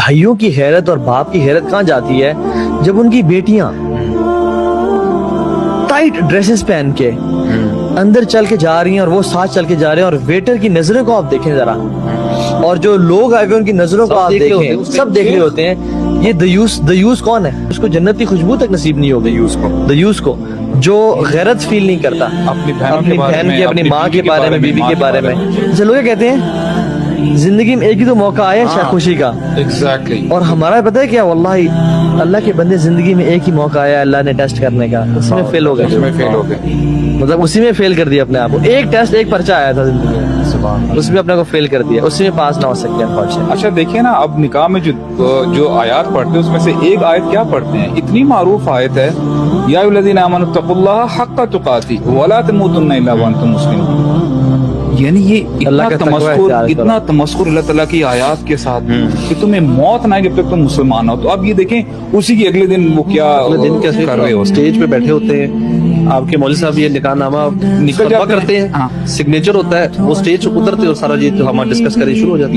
بھائیوں کی حیرت اور باپ کی حیرت کہاں جاتی ہے جب ان کی بیٹیاں ٹائٹ ڈریسز پہن کے اندر چل کے جا رہی ہیں اور وہ ساتھ چل کے جا رہے ہیں، اور ویٹر کی نظروں کو آپ دیکھیں ذرا، اور جو لوگ آئے ہوئے ان کی نظروں کو آپ دیکھیں، سب دیکھ رہے ہوتے ہیں یہ دیوس کون ہے؟ اس کو جنت کی خوشبو تک نصیب نہیں ہوگی، دیوس کو جو غیرت فیل نہیں کرتا اپنی بہن کے، اپنی ماں کے بارے میں، بیوی کے بارے میں۔ جیسے لوگ کہتے ہیں زندگی میں ایک ہی تو موقع آیا ہے خوشی کا، اور ہمارا پتہ ہے کیا، واللہ اللہ کے بندے زندگی میں ایک ہی موقع آیا اللہ نے ٹیسٹ کرنے کا، اس میں فیل ہو گئے، مطلب اسی میں فیل کر دیا اپنے آپ کو۔ ایک ٹیسٹ، ایک پرچہ آیا تھا زندگی میں، اس میں اپنے کو فیل کر دیا، اسی میں پاس نہ ہو سکے۔ اچھا دیکھیں نا، اب نکاح میں جو آیات پڑھتے ہیں اس میں سے ایک آیت کیا پڑھتے ہیں؟ اتنی معروف آیت ہے، یا ایھا الذین آمنوا اتقوا اللہ حق تقاتہ ولا تموتن الا وانتم مسلمون۔ یعنی یہ اتنا تمسخر اللہ تعالیٰ کی آیات کے ساتھ کہ تمہیں موت نہ آئے جب تک تم مسلمان ہو۔ تو اب یہ دیکھیں اسی کے اگلے دن وہ کیا کر رہے ہو، اسٹیج پہ بیٹھے ہوتے ہیں، آپ کے مولوی صاحب یہ نکاح نامہ کرتے ہیں، سگنیچر ہوتا ہے، وہ اسٹیج سے اترتے اور سارا یہ جو ہمارا ڈسکس کریں شروع ہو جاتی ہے۔